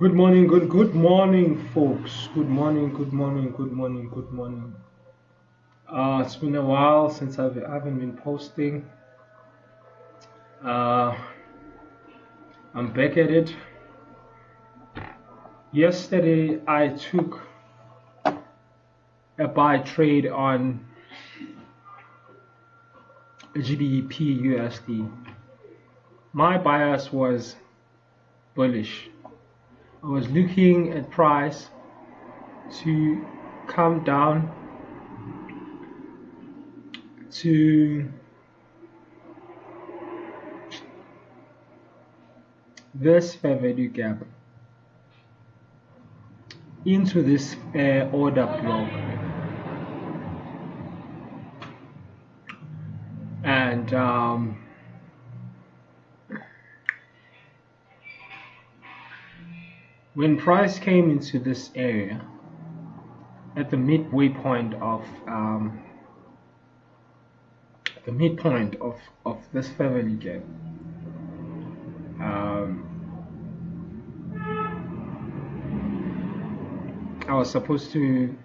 Good morning, folks. Good morning, good morning, good morning, good morning. It's been a while since I haven't been posting. Uh, I'm back at it. Yesterday, I took a buy trade on GBP USD. My bias was bullish. I was looking at price to come down to this fair value gap into this order block, and when price came into this area at the midway point of this fair value gap, I was supposed to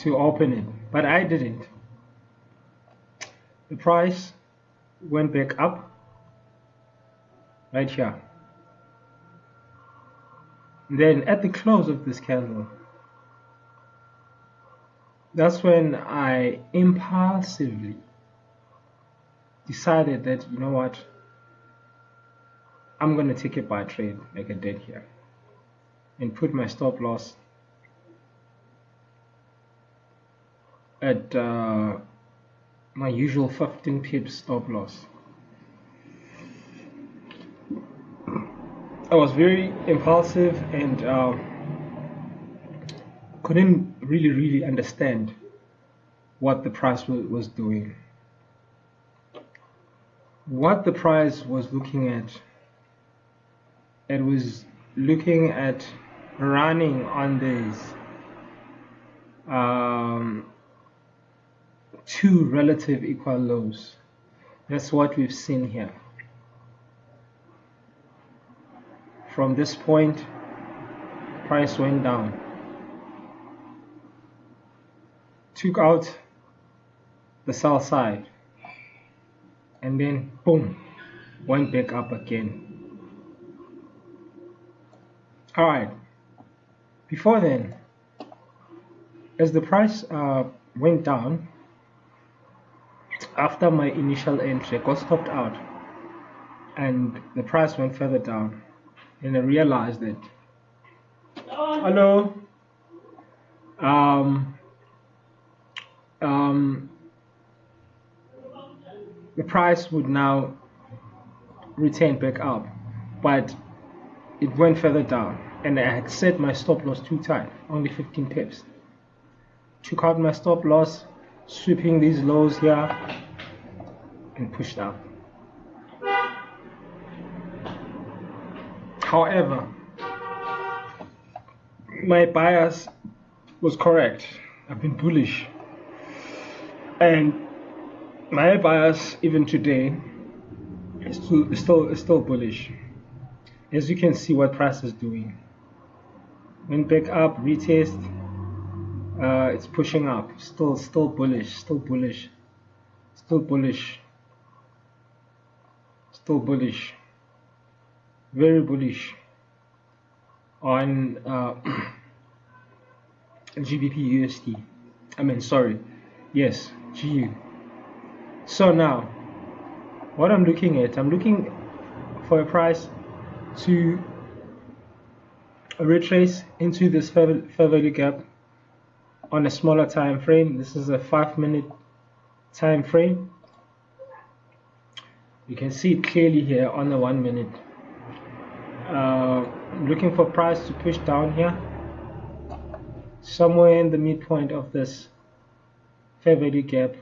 open it, but I didn't. The price went back up right here. Then at the close of this candle, that's when I impulsively decided that, you know what, I'm gonna take a buy trade like I did here and put my stop loss at my usual 15 pips stop loss. I was very impulsive and couldn't really understand what the price was doing. What the price was looking at, it was looking at running on these two relative equal lows. That's what we've seen here. From this point, price went down, took out the sell side, and then boom, went back up again. Alright, before then, as the price went down, after my initial entry, I got stopped out and the price went further down, and I realized that the price would now return back up, but it went further down, and I had set my stop loss too tight, only 15 pips. Took out my stop loss, sweeping these lows here, and pushed up. However, my bias was correct. I've been bullish, and my bias even today is still bullish. As you can see, what price is doing. Went back up, retest. It's pushing up. Still bullish. Still bullish. Still bullish. Still bullish. Very bullish on GBP USD. GU. So now, what I'm looking at, I'm looking for a price to retrace into this fair value gap on a smaller time frame. This is a 5-minute time frame. You can see it clearly here on the 1 minute. I'm looking for price to push down here, somewhere in the midpoint of this fair value gap.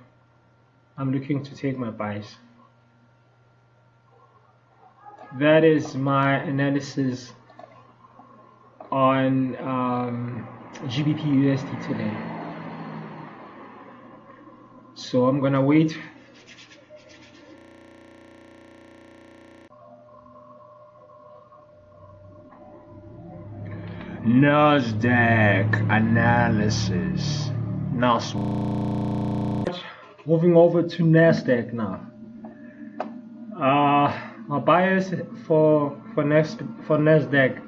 I'm looking to take my buys. That is my analysis on GBP USD today. So I'm gonna wait. Nasdaq Analysis. Nas100. Moving over to Nasdaq now. My bias for Nasdaq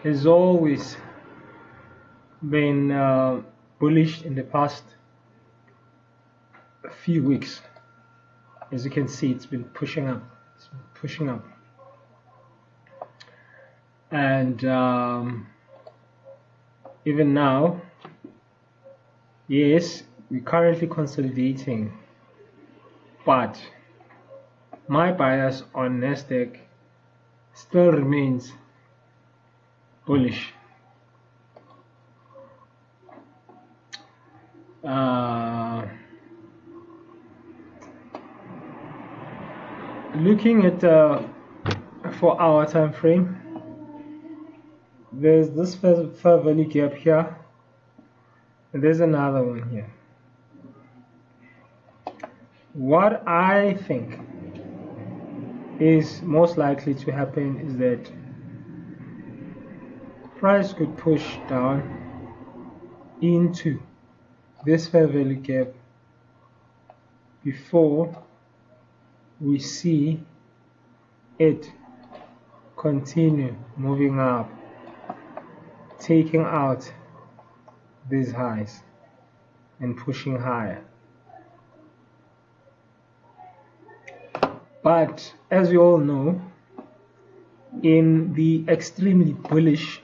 has always been bullish in the past few weeks. As you can see, it's been pushing up. It's been pushing up, and even now, yes, we're currently consolidating, but my bias on Nasdaq still remains bullish. Looking at the 4-hour time frame, there's this fair value gap here, and there's another one here. What I think is most likely to happen is that price could push down into this fair value gap before we see it continue moving up, taking out these highs and pushing higher. But as you all know, in the extremely bullish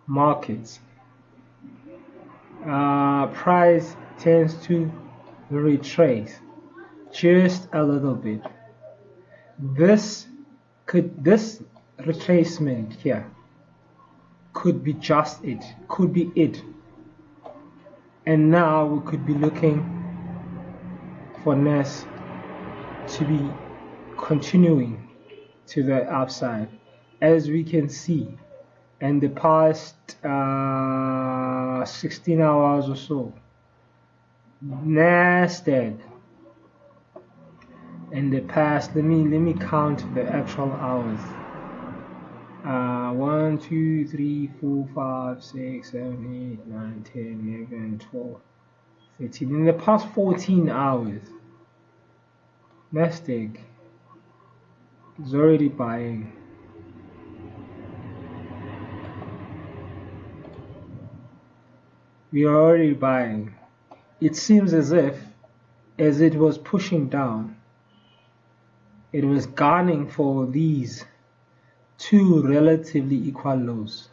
markets, price tends to retrace just a little bit. This retracement here could be just it, could be it, and now we could be looking for Nas to be continuing to the upside, as we can see in the past 16 hours or so. Nasdaq in the past, let me count the actual hours. 1, 2, 3, 4, 5, 6, 7, 8, 9, 10, 11, 12, 13. In the past 14 hours, Nasdaq is already buying. We are already buying. It seems as if, as it was pushing down, it was gunning for these two relatively equal lows,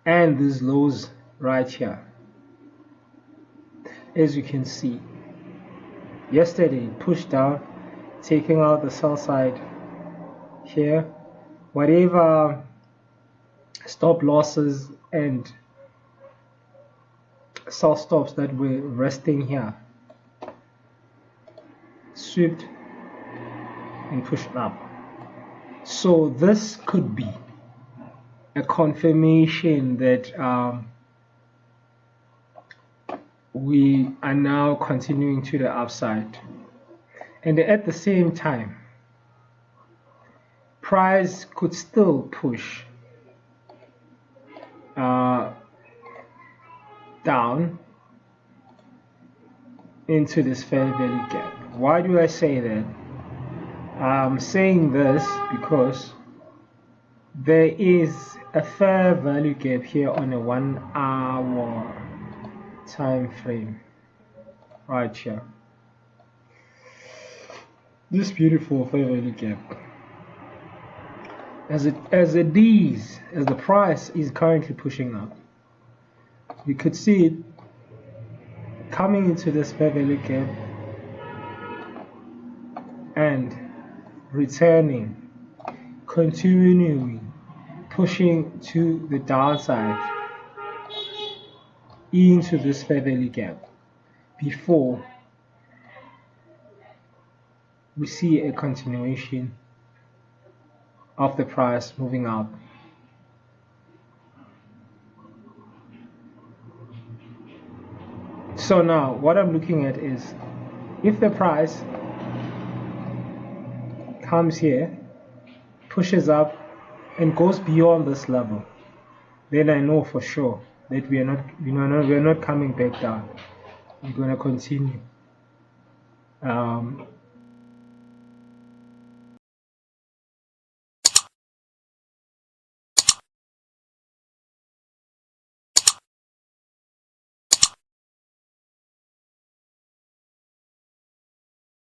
and these lows right here. As you can see, yesterday it pushed down, taking out the sell side here. Whatever stop losses and sell stops that were resting here, swept and pushed up. So this could be a confirmation that we are now continuing to the upside, and at the same time price could still push down into this fair value gap. Why do I say that? I'm saying this because there is a fair value gap here on a 1 hour time frame right here. This beautiful fair value gap. As the price is currently pushing up, we could see it coming into this fair value gap and returning, continuing, pushing to the downside into this fair value gap before we see a continuation of the price moving up. So now what I'm looking at is, if the price comes here, pushes up and goes beyond this level, then I know for sure that we're not coming back down. We're going to continue